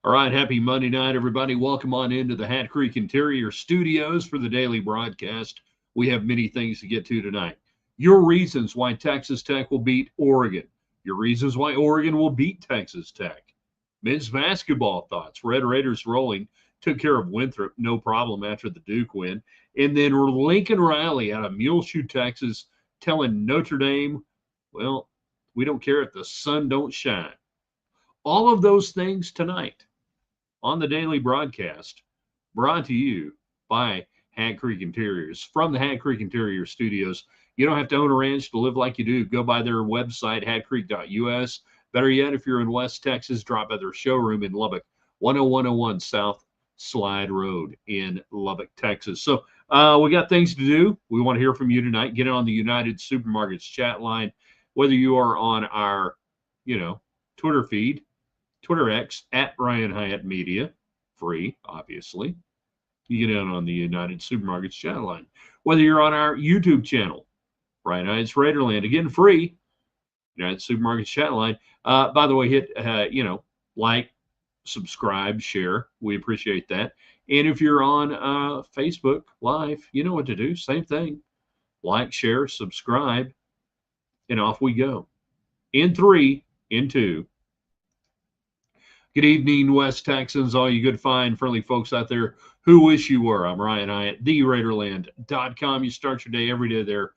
All right, happy Monday night, everybody. Welcome on into the Hat Creek Interior Studios for the daily broadcast. We have many things to get to tonight. Your reasons why Texas Tech will beat Oregon. Your reasons why Oregon will beat Texas Tech. Men's basketball thoughts. Red Raiders rolling. Took care of Winthrop, no problem after the Duke win. And then Lincoln Riley out of Muleshoe, Texas, telling Notre Dame, well, we don't care if the sun don't shine. All of those things tonight on the daily broadcast, brought to you by Hat Creek Interiors. From the Hat Creek Interior Studios, you don't have to own a ranch to live like you do. Go by their website, hatcreek.us. Better yet, if you're in West Texas, drop by their showroom in Lubbock, 10101 South Slide Road in Lubbock, Texas. So we got things to do. We want to hear from you tonight. Get on the United Supermarkets chat line, whether you are on our, Twitter feed, Twitter X at Ryan Hyatt Media, free, obviously. You get in on the United Supermarkets channel line. Whether you're on our YouTube channel, Ryan Hyatt's Raiderland, again, free, United Supermarkets channel line. By the way, hit, like, subscribe, share. We appreciate that. And if you're on Facebook Live, you know what to do. Same thing. Like, share, subscribe, and off we go. In 3, in 2. Good evening, West Texans, all you good, fine, friendly folks out there who wish you were. I'm Ryan Hyatt, theraiderland.com. You start your day every day there.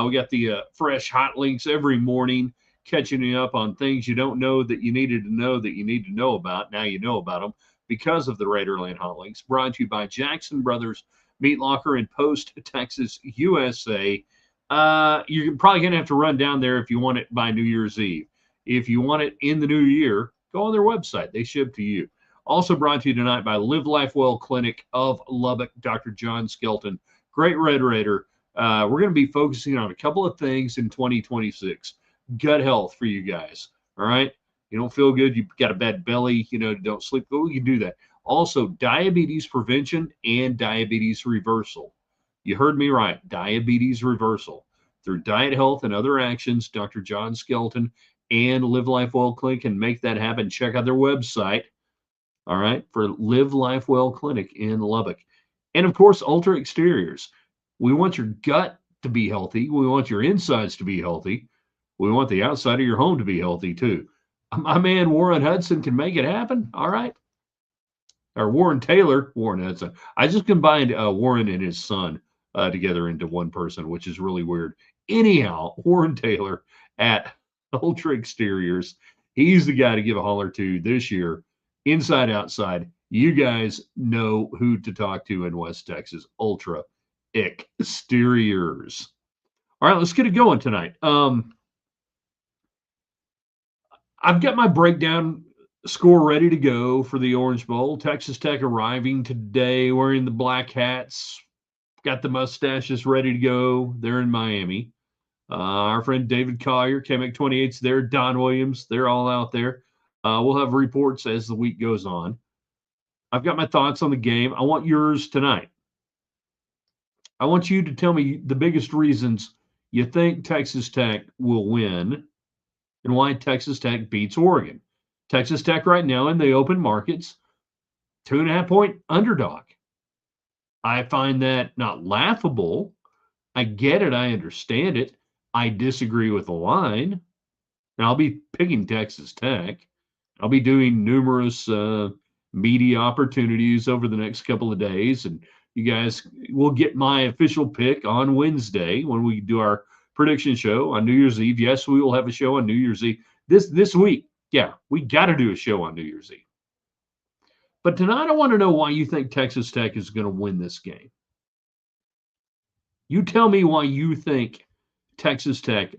We got the fresh, hot links every morning, catching you up on things you don't know that you needed to know that you need to know about. Now you know about them because of the Raiderland hot links. Brought to you by Jackson Brothers Meat Locker in Post, Texas, USA. You're probably going to have to run down there if you want it by New Year's Eve. If you want it in the new year, go on their website. They ship to you. Also brought to you tonight by Live Life Well Clinic of Lubbock, Dr. John Skelton, great Red Raider. We're going to be focusing on a couple of things in 2026. Gut health for you guys, all right? You don't feel good, you've got a bad belly, don't sleep. Well, we can do that. Also, diabetes prevention and diabetes reversal. You heard me right, diabetes reversal. Through diet, health, and other actions, Dr. John Skelton and Live Life Well Clinic can make that happen. Check out their website, all right, for Live Life Well Clinic in Lubbock. And, of course, Ultra Exteriors. We want your gut to be healthy. We want your insides to be healthy. We want the outside of your home to be healthy, too. My man Warren Hudson can make it happen, all right? Or Warren Taylor, Warren Hudson. I just combined Warren and his son together into one person, which is really weird. Anyhow, Warren Taylor at Ultra Exteriors. He's the guy to give a holler to this year, inside, outside. You guys know who to talk to in West Texas. Ultra Exteriors. All right, let's get it going tonight. I've got my breakdown score ready to go for the Orange Bowl. Texas Tech arriving today wearing the black hats. Got the mustaches ready to go. They're in Miami. Our friend David Collier, KMEC28's there. Don Williams, they're all out there. We'll have reports as the week goes on. I've got my thoughts on the game. I want yours tonight. I want you to tell me the biggest reasons you think Texas Tech will win and why Texas Tech beats Oregon. Texas Tech right now in the open markets, 2.5-point underdog. I find that not laughable. I get it. I understand it. I disagree with the line. And I'll be picking Texas Tech. I'll be doing numerous media opportunities over the next couple of days. And you guys will get my official pick on Wednesday when we do our prediction show on New Year's Eve. Yes, we will have a show on New Year's Eve. This week, yeah, we got to do a show on New Year's Eve. But tonight I want to know why you think Texas Tech is going to win this game. You tell me why you think Texas Tech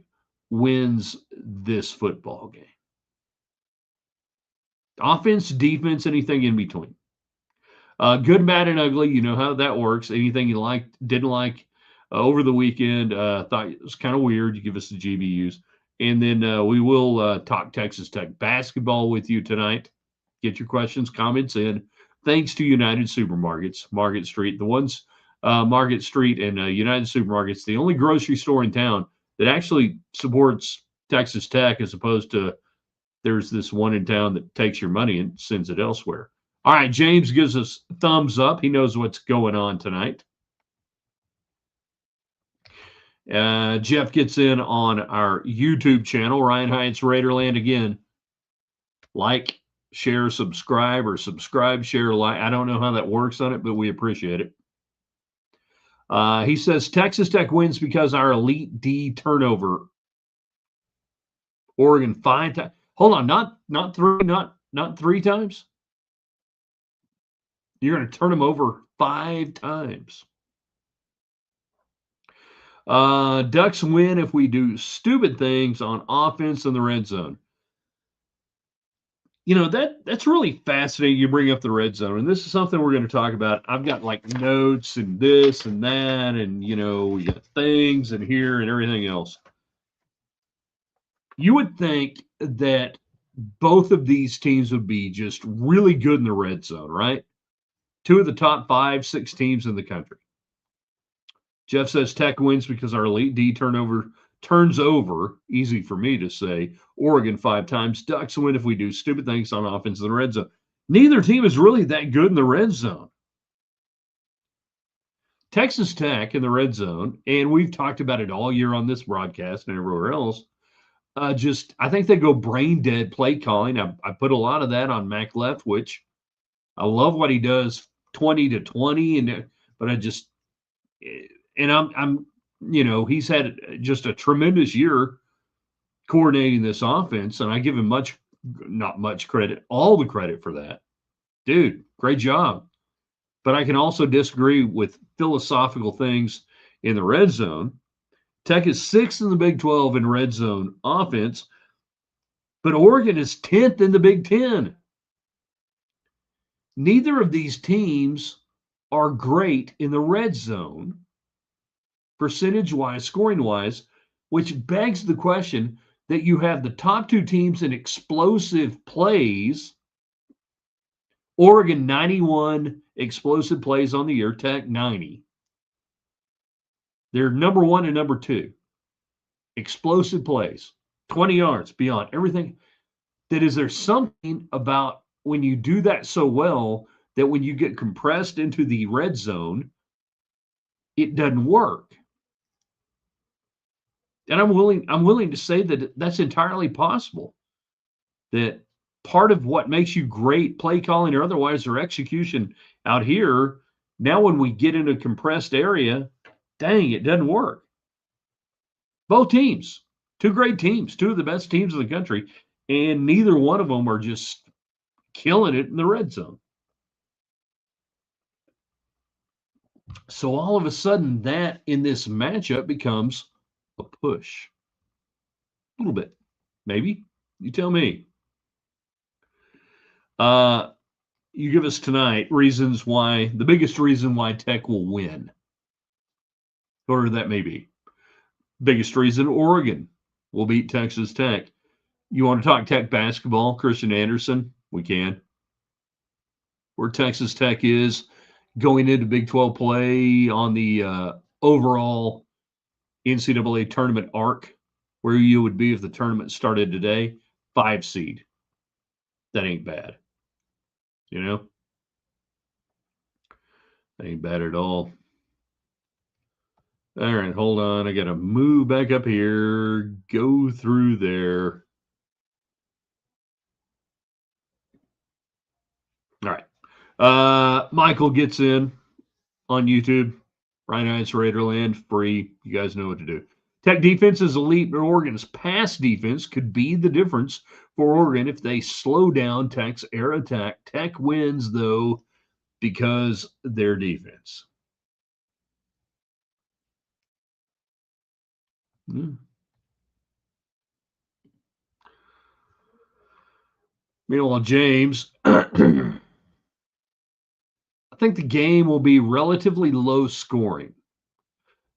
wins this football game. Offense, defense, anything in between. Good, bad, and ugly. You know how that works. Anything you liked, didn't like over the weekend, thought it was kind of weird. You give us the GBUs. And then we will talk Texas Tech basketball with you tonight. Get your questions, comments in. Thanks to United Supermarkets, Market Street. The ones, Market Street and United Supermarkets, the only grocery store in town that actually supports Texas Tech as opposed to there's this one in town that takes your money and sends it elsewhere. All right, James gives us thumbs up. He knows what's going on tonight. Jeff gets in on our YouTube channel, Ryan Heights Raiderland again. Like, share, subscribe, or subscribe, share, like. I don't know how that works on it, but we appreciate it. He says Texas Tech wins because our elite D turnover. Oregon 5 times. Hold on, not three times. You're going to turn them over 5 times. Ducks win if we do stupid things on offense in the red zone. You know, that's really fascinating. You bring up the red zone, and this is something we're going to talk about. I've got like notes and this and that, and you know, we got things and here and everything else. You would think that both of these teams would be just really good in the red zone, right? 2 of the top 5, 6 teams in the country. Jeff says Tech wins because our elite D turns over, easy for me to say, Oregon 5 times. Ducks win if we do stupid things on offense in the red zone. Neither team is really that good in the red zone. Texas Tech in the red zone, and we've talked about it all year on this broadcast and everywhere else, I think they go brain dead play calling. I put a lot of that on Mac Left, which I love what he does 20 to 20, but I'm you know, he's had just a tremendous year coordinating this offense, and I give him not much credit, all the credit for that. Dude, great job. But I can also disagree with philosophical things in the red zone. Tech is 6th in the Big 12 in red zone offense, but Oregon is 10th in the Big 10. Neither of these teams are great in the red zone, percentage-wise, scoring-wise, which begs the question that you have the top 2 teams in explosive plays. Oregon 91 explosive plays on the year, Tech 90. They're number 1 and number 2. Explosive plays, 20 yards, beyond everything. That is there something about when you do that so well that when you get compressed into the red zone, it doesn't work. And I'm willing to say that that's entirely possible. That part of what makes you great play calling or otherwise or execution out here, now when we get in a compressed area, dang, it doesn't work. Both teams, 2 great teams, 2 of the best teams in the country, and neither one of them are just killing it in the red zone. So all of a sudden, that in this matchup becomes a push. A little bit, maybe. You tell me. You give us tonight reasons why, the biggest reason why Tech will win. Whatever that may be. Biggest reason Oregon will beat Texas Tech. You want to talk Tech basketball, Christian Anderson? We can. Where Texas Tech is going into Big 12 play on the overall NCAA tournament arc, where you would be if the tournament started today, 5 seed. That ain't bad. You know? That ain't bad at all. All right, hold on. I got to move back up here, go through there. All right. Michael gets in on YouTube. Ryan Heights Raiderland, free. You guys know what to do. Tech defense is elite, but Oregon's pass defense could be the difference for Oregon if they slow down Tech's air attack. Tech wins, though, because their defense. Meanwhile, James, I think the game will be relatively low scoring.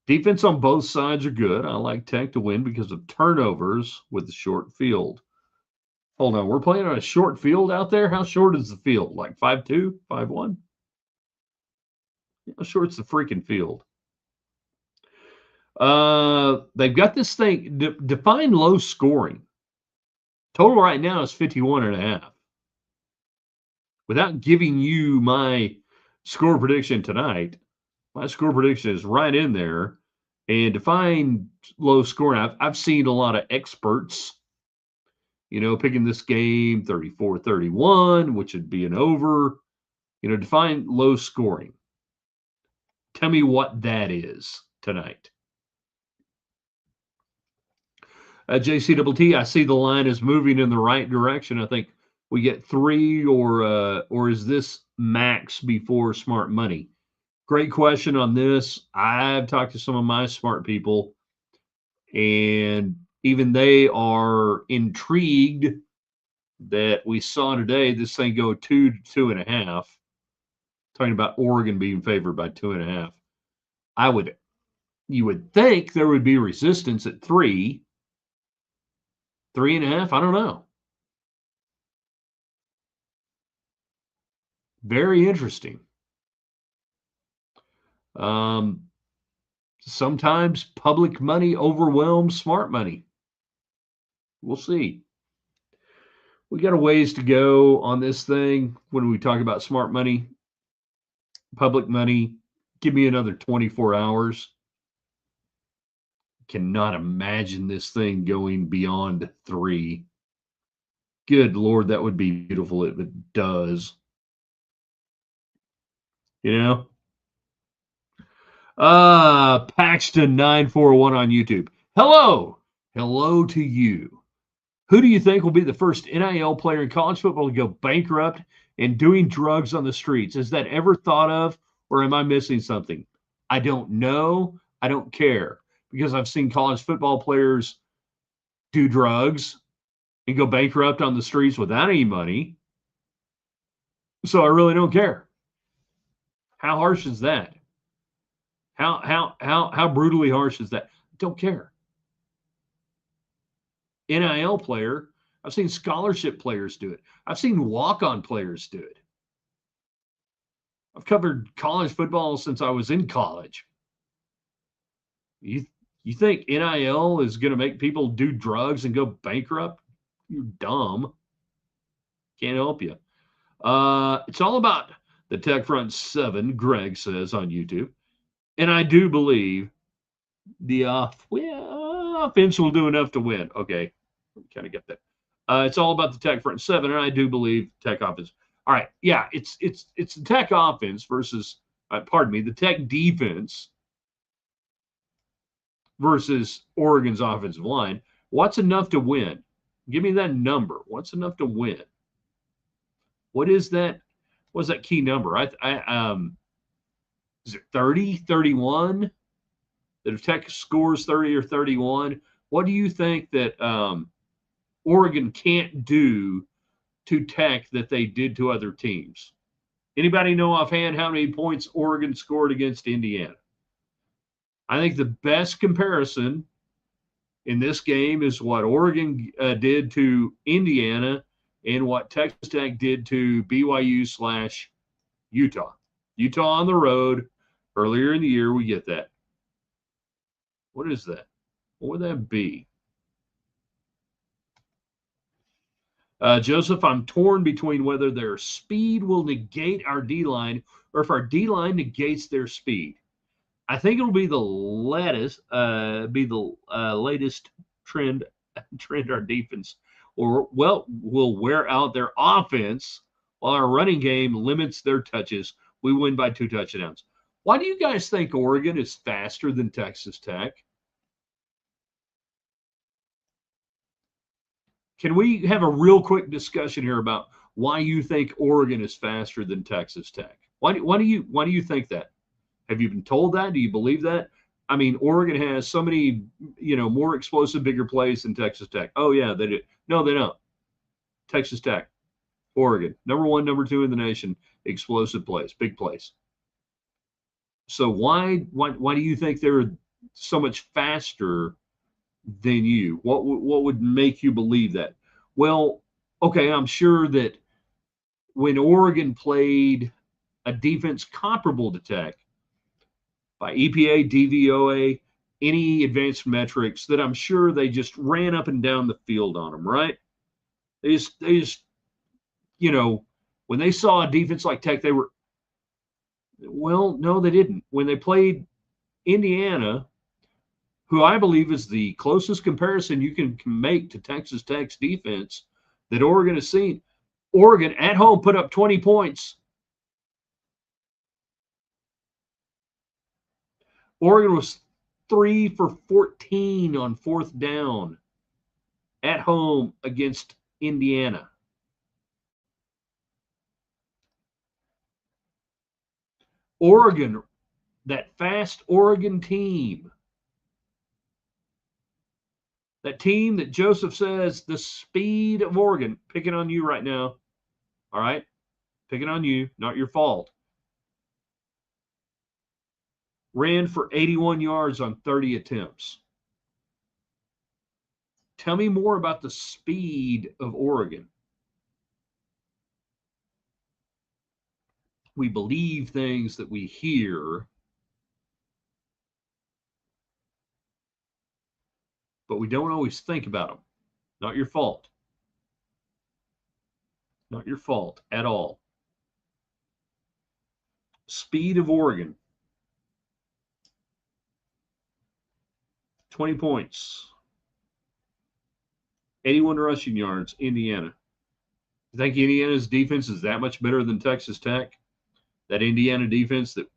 Defense on both sides are good. I like Tech to win because of turnovers with the short field. Hold on, we're playing on a short field out there? How short is the field? Like 5'2", 5'1"? How short's the freaking field? They've got this thing, define low scoring. Total right now is 51.5. Without giving you my score prediction tonight, my score prediction is right in there. And to find low scoring, I've seen a lot of experts, picking this game 34-31, which would be an over, to find low scoring. Tell me what that is tonight. JCTT, I see the line is moving in the right direction. I think we get 3, or is this max before smart money? Great question on this. I've talked to some of my smart people, and even they are intrigued that we saw today this thing go 2 to 2.5. Talking about Oregon being favored by 2.5. You would think there would be resistance at 3, 3.5. I don't know. Very interesting. Sometimes public money overwhelms smart money. We'll see. We got a ways to go on this thing when we talk about smart money, public money. Give me another 24 hours. Cannot imagine this thing going beyond 3. Good Lord, that would be beautiful if it does. Paxton 941 on YouTube. Hello to you. Who do you think will be the first NIL player in college football to go bankrupt and doing drugs on the streets? Is that ever thought of, or am I missing something? I don't know. I don't care, because I've seen college football players do drugs and go bankrupt on the streets without any money. So I really don't care. How harsh is that? How brutally harsh is that? Don't care. NIL player, I've seen scholarship players do it. I've seen walk-on players do it. I've covered college football since I was in college. You think NIL is going to make people do drugs and go bankrupt? You're dumb. Can't help you. It's all about the Tech Front 7, Greg says on YouTube. And I do believe the offense will do enough to win. Okay, kind of get that. It's all about the Tech Front 7, and I do believe Tech offense. All right, yeah, it's the Tech offense versus, the Tech defense versus Oregon's offensive line. What's enough to win? Give me that number. What's enough to win? What is that? What's that key number? Is it 30, 31? That if Tech scores 30 or 31, what do you think that Oregon can't do to Tech that they did to other teams? Anybody know offhand how many points Oregon scored against Indiana? I think the best comparison in this game is what Oregon did to Indiana and what Texas Tech did to BYU/Utah. Utah on the road earlier in the year, we get that. What is that? What would that be? Joseph, I'm torn between whether their speed will negate our D-line or if our D-line negates their speed. I think it'll be the latest trend our defense will wear out their offense while our running game limits their touches. We win by 2 touchdowns. Why do you guys think Oregon is faster than Texas Tech? Can we have a real quick discussion here about why you think Oregon is faster than Texas Tech? Why do you think that? Have you been told that? Do you believe that? I mean, Oregon has so many, more explosive, bigger plays than Texas Tech. Oh, yeah, they do. No, they don't. Texas Tech, Oregon, number 1, number 2 in the nation, explosive plays, big plays. So why do you think they're so much faster than you? What would make you believe that? Well, okay, I'm sure that when Oregon played a defense comparable to Tech, by EPA, DVOA, any advanced metrics, that I'm sure they just ran up and down the field on them, right? They just, when they saw a defense like Tech, they were, well, no, they didn't. When they played Indiana, who I believe is the closest comparison you can make to Texas Tech's defense that Oregon has seen, Oregon at home put up 20 points. Oregon was 3 for 14 on fourth down at home against Indiana. Oregon, that fast Oregon team, that team that Joseph says the speed of Oregon, picking on you right now, all right? Picking on you, not your fault. Ran for 81 yards on 30 attempts. Tell me more about the speed of Oregon. We believe things that we hear, but we don't always think about them. Not your fault. Not your fault at all. Speed of Oregon. 20 points. 81 rushing yards, Indiana. You think Indiana's defense is that much better than Texas Tech? That Indiana defense that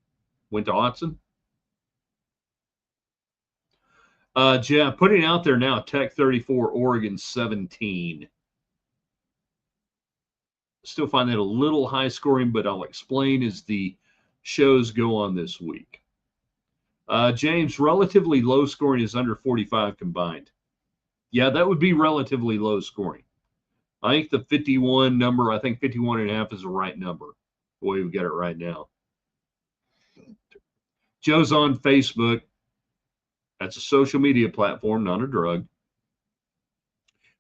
went to Autzen? Jeff, putting out there now, Tech 34, Oregon 17. Still find that a little high scoring, but I'll explain as the shows go on this week. James, relatively low scoring is under 45 combined. Yeah, that would be relatively low scoring. I think the 51 number, I think 51 and a half is the right number, the way we've got it right now. Joe's on Facebook. That's a social media platform, not a drug.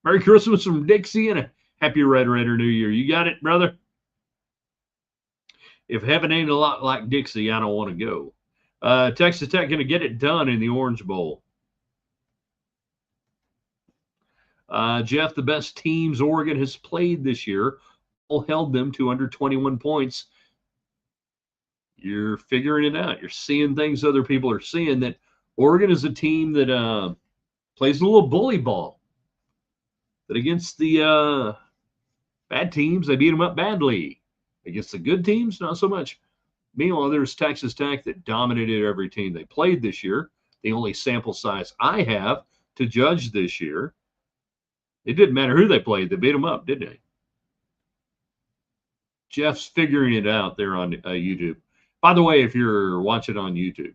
Merry Christmas from Dixie and a happy Red Raider New Year. You got it, brother? If heaven ain't a lot like Dixie, I don't want to go. Texas Tech going to get it done in the Orange Bowl. Jeff, the best teams Oregon has played this year all held them to under 21 points. You're figuring it out. You're seeing things other people are seeing, that Oregon is a team that plays a little bully ball. That against the bad teams, they beat them up badly. Against the good teams, not so much. Meanwhile, there's Texas Tech that dominated every team they played this year. The only sample size I have to judge this year. It didn't matter who they played. They beat them up, didn't they? Jeff's figuring it out there on YouTube. By the way, if you're watching on YouTube,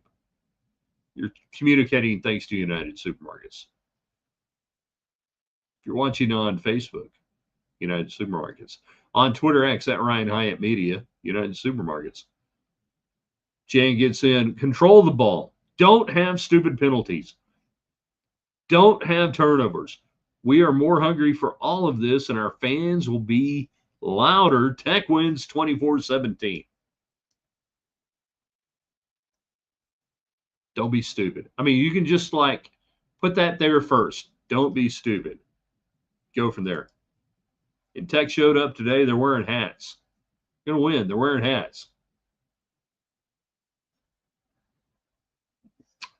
you're communicating thanks to United Supermarkets. If you're watching on Facebook, United Supermarkets. On Twitter X, at Ryan Hyatt Media, United Supermarkets. Jan gets in. Control the ball. Don't have stupid penalties. Don't have turnovers. We are more hungry for all of this, and our fans will be louder. Tech wins 24-17. Don't be stupid. I mean, you can just put that there first. Don't be stupid. Go from there. And Tech showed up today. They're wearing hats. Going to win. They're wearing hats.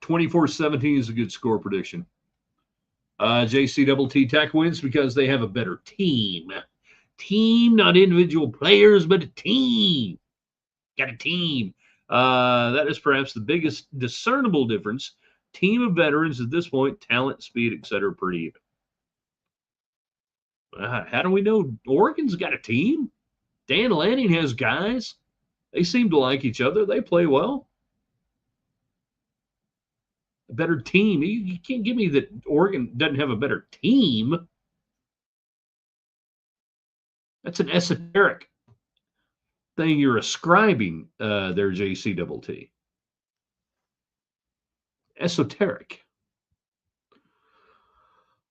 24-17 is a good score prediction. JCTT Tech wins because they have a better team. Team, not individual players, but a team. Got a team. That is perhaps the biggest discernible difference. Team of veterans at this point, talent, speed, etc., pretty even. How do we know Oregon's got a team? Dan Lanning has guys. They seem to like each other. They play well. A better team. You can't give me that Oregon doesn't have a better team. That's an esoteric thing you're ascribing there, JCTT. Esoteric.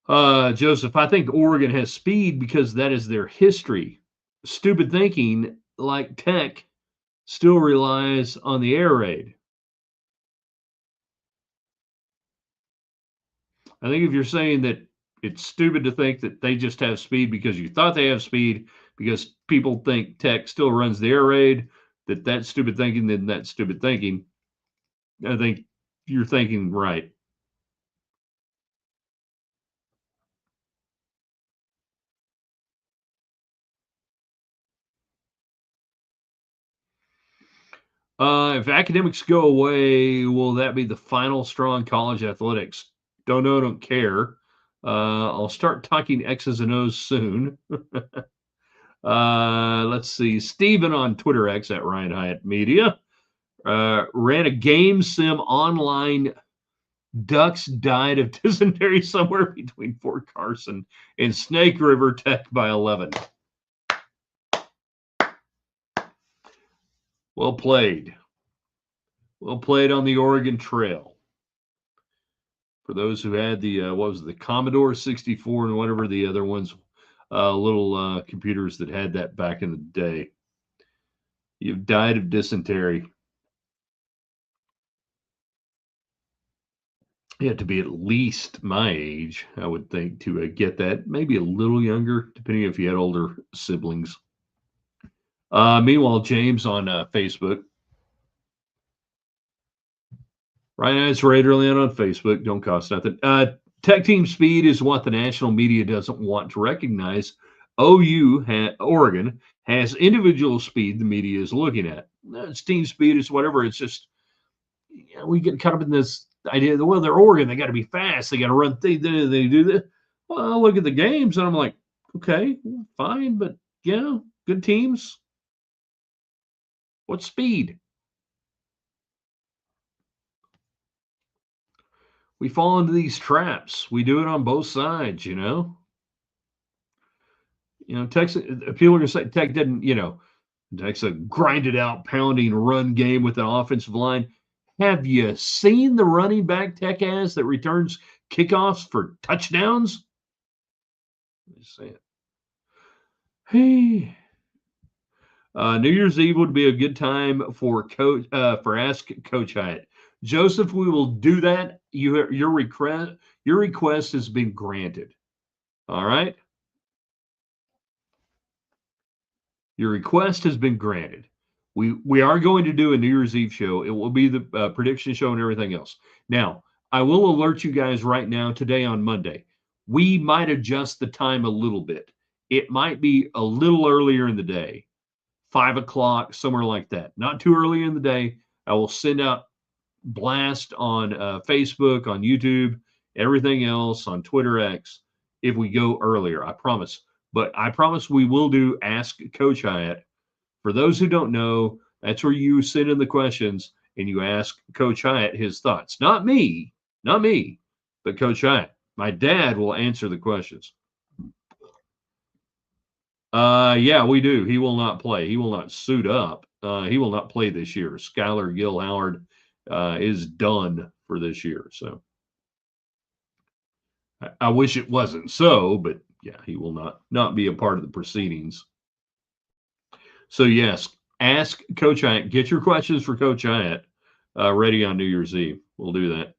Joseph, I think Oregon has speed because that is their history. Stupid thinking, like Tech, still relies on the air raid. I think if you're saying that It's stupid to think that they just have speed because you thought they have speed because people think Tech still runs the air raid. That's stupid thinking. Then that's stupid thinking. I think you're thinking right. If academics go away, will that be the final straw in college athletics? Don't know, don't care. I'll start talking X's and O's soon. Let's see. Steven on Twitter X at Ryan Hyatt Media ran a game sim online. Ducks died of dysentery somewhere between Fort Carson and Snake River. Tech by 11. Well played. Well played on the Oregon Trail. For those who had the what was it, the Commodore 64 and whatever the other ones, little computers that had that back in the day. You've died of dysentery. You have to be at least my age, I would think, to get that. Maybe a little younger, depending if you had older siblings. Meanwhile, James on Facebook. Ryan Eyes Raiderland on Facebook. Don't cost nothing. Tech team speed is what the national media doesn't want to recognize. Oregon has individual speed the media is looking at. It's team speed, is whatever. It's just we get caught up in this idea that, well, they're Oregon. They got to be fast. They got to run. They do this. Well, I look at the games and I'm like, okay, fine, but yeah, good teams. What speed? We fall into these traps. We do it on both sides, you know. Texas people are going to say Tech didn't, Tech's a grinded out, pounding run game with an offensive line. Have you seen the running back Tech has that returns kickoffs for touchdowns? Let me say it. Hey, New Year's Eve would be a good time for Ask Coach Hyatt. Joseph, we will do that. Your request has been granted. All right. Your request has been granted. We are going to do a New Year's Eve show. It will be the prediction show and everything else. Now, I will alert you guys right now today on Monday. We might adjust the time a little bit. It might be a little earlier in the day, 5 o'clock, somewhere like that. Not too early in the day. I will send out blast on Facebook, on YouTube, everything else, on Twitter X if we go earlier. I promise. But I promise we will do Ask Coach Hyatt. For those who don't know, that's where you send in the questions and you ask Coach Hyatt his thoughts. Not me, but Coach Hyatt. My dad will answer the questions. Yeah, we do. He will not play. He will not suit up. He will not play this year. Skylar Gill Howard is done for this year. So I wish it wasn't so, but yeah, he will not be a part of the proceedings. So yes, ask Coach Hyatt. Get your questions for Coach Hyatt ready on New Year's Eve. We'll do that.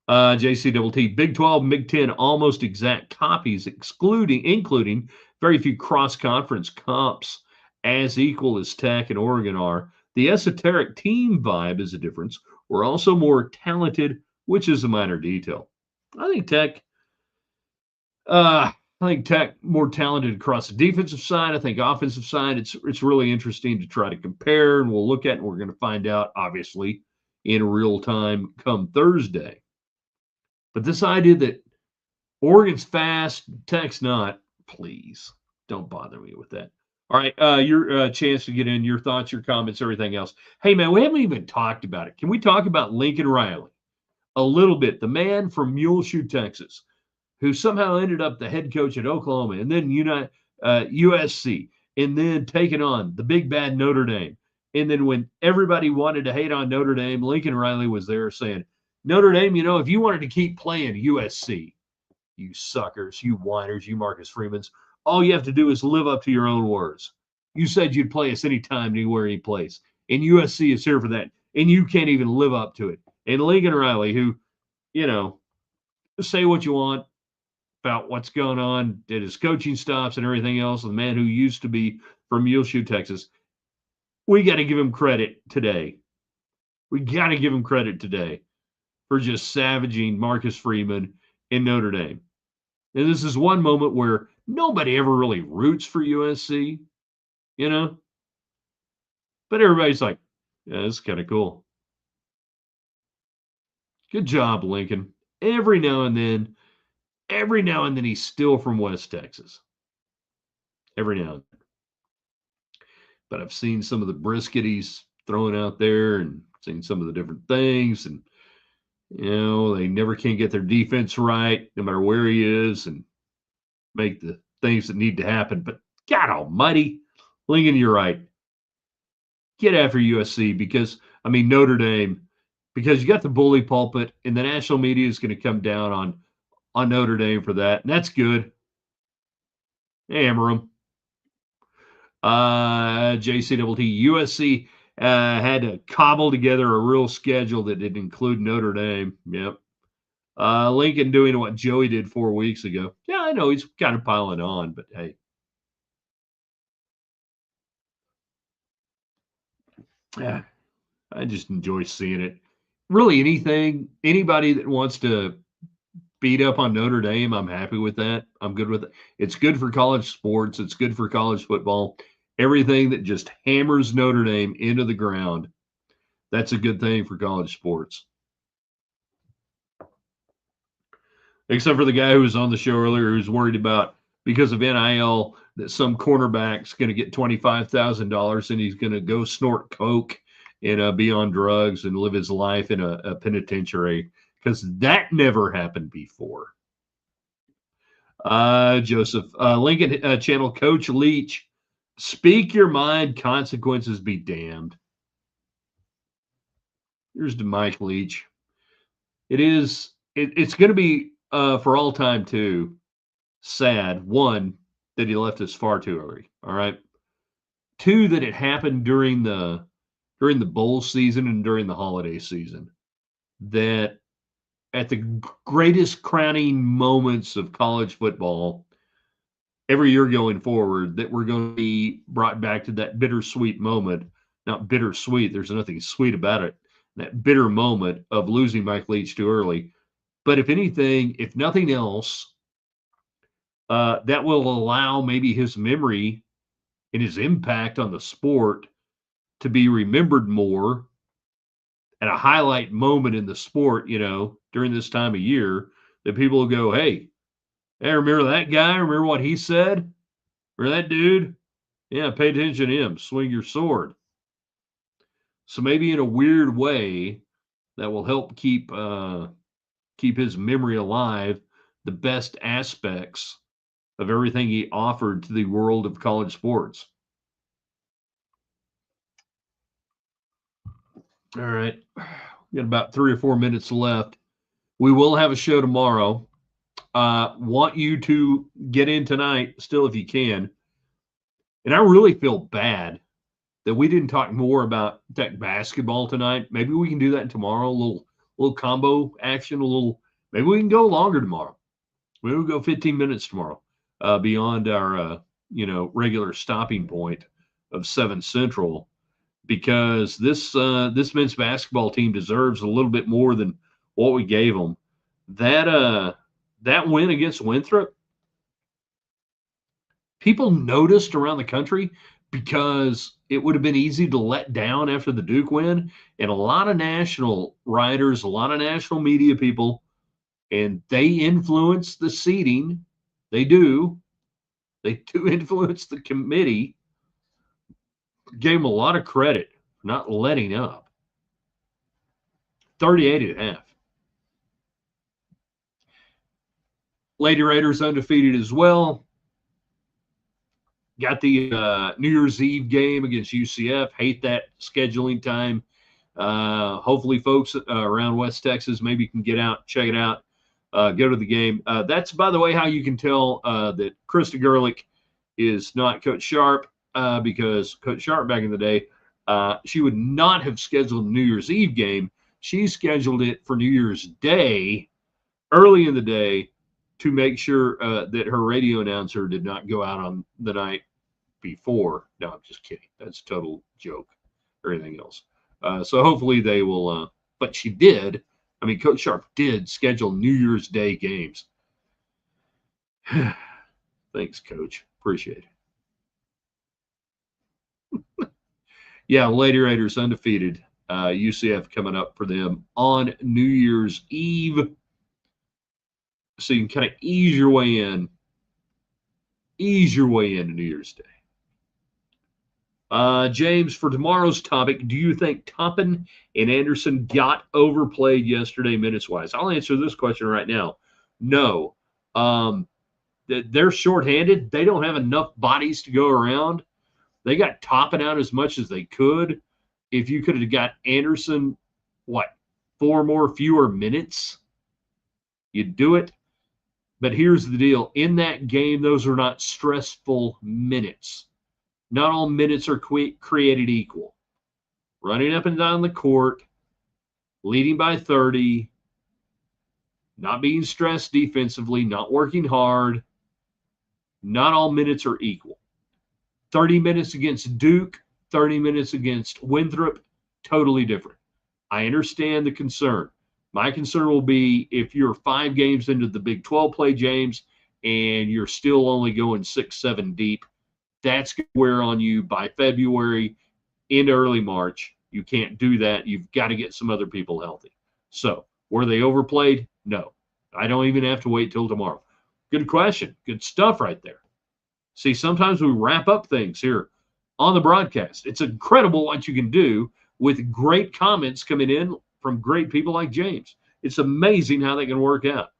JCTT, Big 12 and Big 10 almost exact copies, including very few cross-conference comps as equal as Tech and Oregon are. The esoteric team vibe is a difference. We're also more talented, which is a minor detail. I think Tech more talented across the defensive side. I think offensive side, it's really interesting to try to compare, and we'll look at, and we're going to find out, obviously, in real time come Thursday. But this idea that Oregon's fast, Tech's not, please don't bother me with that. All right, your chance to get in, your thoughts, your comments, everything else. Hey, man, we haven't even talked about it. Can we talk about Lincoln Riley a little bit? The man from Muleshoe, Texas, who somehow ended up the head coach at Oklahoma and then USC, and then taking on the big bad Notre Dame. And then when everybody wanted to hate on Notre Dame, Lincoln Riley was there saying, Notre Dame, if you wanted to keep playing USC, you suckers, you whiners, you Marcus Freemans, all you have to do is live up to your own words. You said you'd play us anytime, anywhere, any place. And USC is here for that. And you can't even live up to it. And Lincoln Riley, who, say what you want about what's going on at his coaching stops and everything else. The man who used to be from Muleshoe, Texas. We got to give him credit today. We got to give him credit today for just savaging Marcus Freeman in Notre Dame. And this is one moment where nobody ever really roots for USC, you know? But everybody's like, yeah, this is kind of cool. Good job, Lincoln. Every now and then he's still from West Texas. Every now and then. But I've seen some of the brisket he's throwing out there and seen some of the different things. And, they never can get their defense right, no matter where he is, and make the things that need to happen. But God almighty, Lincoln, you're right. Get after USC because, Notre Dame, because you got the bully pulpit, and the national media is going to come down on Notre Dame for that, and that's good. Hammer them. JCWT, USC had to cobble together a real schedule that didn't include Notre Dame. Yep. Lincoln doing what Joey did 4 weeks ago. Yeah, I know he's kind of piling on, but hey. Yeah, I just enjoy seeing it. Really, anybody that wants to beat up on Notre Dame, I'm happy with that. I'm good with it. It's good for college sports. It's good for college football. Everything that just hammers Notre Dame into the ground, that's a good thing for college sports. Except for the guy who was on the show earlier who's worried about, because of NIL, that some cornerback's going to get $25,000 and he's going to go snort coke and be on drugs and live his life in a penitentiary, because that never happened before. Joseph, Lincoln Channel, Coach Leach, speak your mind, consequences be damned. Here's to Mike Leach. It's going to be, for all time, too, sad. One, that he left us far too early. All right. Two, that it happened during the bowl season and during the holiday season. That at the greatest crowning moments of college football every year going forward, that we're going to be brought back to that bittersweet moment. Not bittersweet. There's nothing sweet about it. That bitter moment of losing Mike Leach too early. But if anything, if nothing else, that will allow maybe his memory and his impact on the sport to be remembered more, and a highlight moment in the sport, during this time of year, that people will go, hey, remember that guy? Remember what he said? Remember that dude? Yeah, pay attention to him. Swing your sword. So maybe in a weird way, that will help keep his memory alive, the best aspects of everything he offered to the world of college sports. All right. We got about 3 or 4 minutes left. We will have a show tomorrow. Want you to get in tonight still if you can. And I really feel bad that we didn't talk more about Tech basketball tonight. Maybe we can do that tomorrow, a little combo action, maybe we can go longer tomorrow. Maybe we'll go 15 minutes tomorrow, beyond our regular stopping point of 7 Central, because this men's basketball team deserves a little bit more than what we gave them. That win against Winthrop, people noticed around the country because it would have been easy to let down after the Duke win. And a lot of national writers, a lot of national media people, and they influence the seating. They do influence the committee. Gave them a lot of credit for not letting up. 38.5. Lady Raiders undefeated as well. Got the New Year's Eve game against UCF. Hate that scheduling time. Hopefully, folks around West Texas maybe can get out, check it out, go to the game. That's, by the way, how you can tell that Krista Gerlich is not Coach Sharp, because Coach Sharp back in the day, she would not have scheduled the New Year's Eve game. She scheduled it for New Year's Day early in the day to make sure that her radio announcer did not go out on the night before. No, I'm just kidding. That's a total joke or anything else. So hopefully they will. But she did. I mean, Coach Sharp did schedule New Year's Day games. Thanks, Coach. Appreciate it. Yeah, Lady Raiders undefeated. UCF coming up for them on New Year's Eve. So you can kind of ease your way into New Year's Day. James, for tomorrow's topic, do you think Toppin and Anderson got overplayed yesterday minutes-wise? I'll answer this question right now. No. They're shorthanded. They don't have enough bodies to go around. They got Toppin out as much as they could. If you could have got Anderson, 4 fewer minutes, you'd do it. But here's the deal. In that game, those are not stressful minutes. Not all minutes are created equal. Running up and down the court, leading by 30, not being stressed defensively, not working hard. Not all minutes are equal. 30 minutes against Duke, 30 minutes against Winthrop, totally different. I understand the concern. My concern will be if you're 5 games into the Big 12 play, James, and you're still only going 6, 7 deep, that's going to wear on you by February into early March. You can't do that. You've got to get some other people healthy. So, were they overplayed? No. I don't even have to wait till tomorrow. Good question. Good stuff right there. See, sometimes we wrap up things here on the broadcast. It's incredible what you can do with great comments coming in from great people like James. It's amazing how they can work out.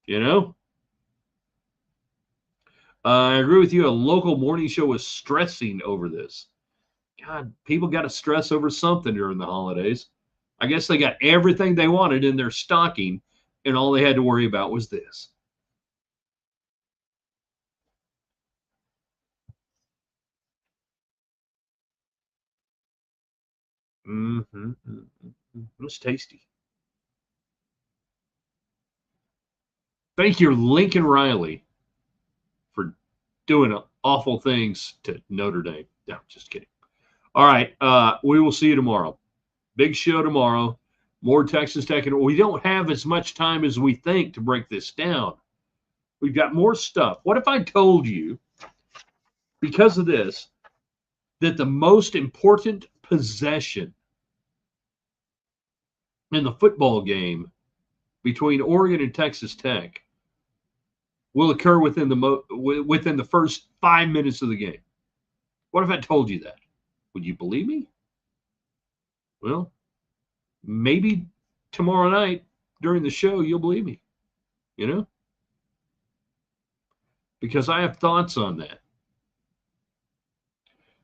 You know? I agree with you. A local morning show was stressing over this. God, people got to stress over something during the holidays. I guess they got everything they wanted in their stocking, and all they had to worry about was this. It was tasty. Thank you, Lincoln Riley, for doing awful things to Notre Dame. No, just kidding. All right, we will see you tomorrow. Big show tomorrow. More Texas Tech. And we don't have as much time as we think to break this down. We've got more stuff. What if I told you, because of this, that the most important possession in the football game between Oregon and Texas Tech will occur within the first 5 minutes of the game? What if I told you that? Would you believe me? Well, maybe tomorrow night during the show you'll believe me, you know? Because I have thoughts on that.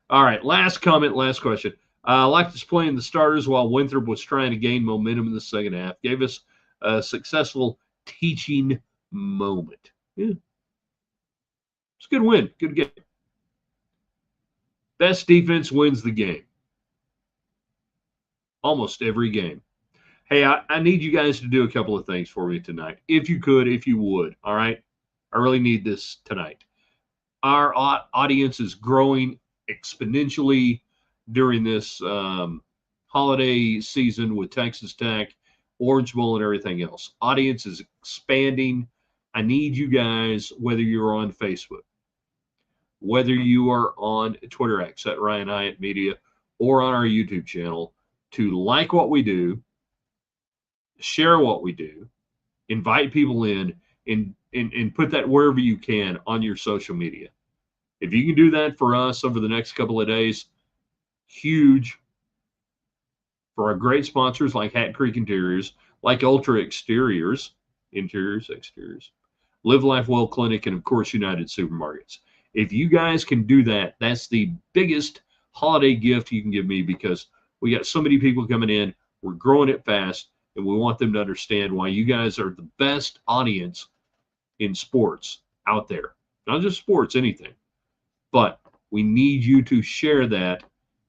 All right, last comment, last question. I like displaying the starters while Winthrop was trying to gain momentum in the second half. Gave us a successful teaching moment. Yeah. It's a good win. Good game. Best defense wins the game. Almost every game. Hey, I need you guys to do a couple of things for me tonight. If you could, if you would. All right? I really need this tonight. Our audience is growing exponentially during this holiday season with Texas Tech, Orange Bowl, and everything else. Audience is expanding. I need you guys, whether you're on Facebook, whether you are on Twitter X at Ryan Hyatt Media, or on our YouTube channel, to like what we do, share what we do, invite people in, and put that wherever you can on your social media. If you can do that for us over the next couple of days, huge. For our great sponsors like Hat Creek Interiors, like Ultra Exteriors, Interiors, Exteriors, Live Life Well Clinic, and of course, United Supermarkets. If you guys can do that, that's the biggest holiday gift you can give me, because we got so many people coming in. We're growing it fast, and we want them to understand why you guys are the best audience in sports out there. Not just sports, anything. But we need you to share that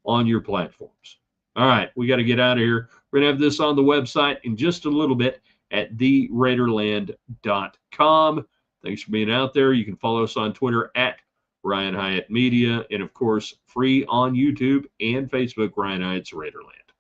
on your platforms. All right, we got to get out of here. We're going to have this on the website in just a little bit. at theraiderland.com. Thanks for being out there. You can follow us on Twitter at Ryan Hyatt Media, and of course, free on YouTube and Facebook, Ryan Hyatt's Raiderland.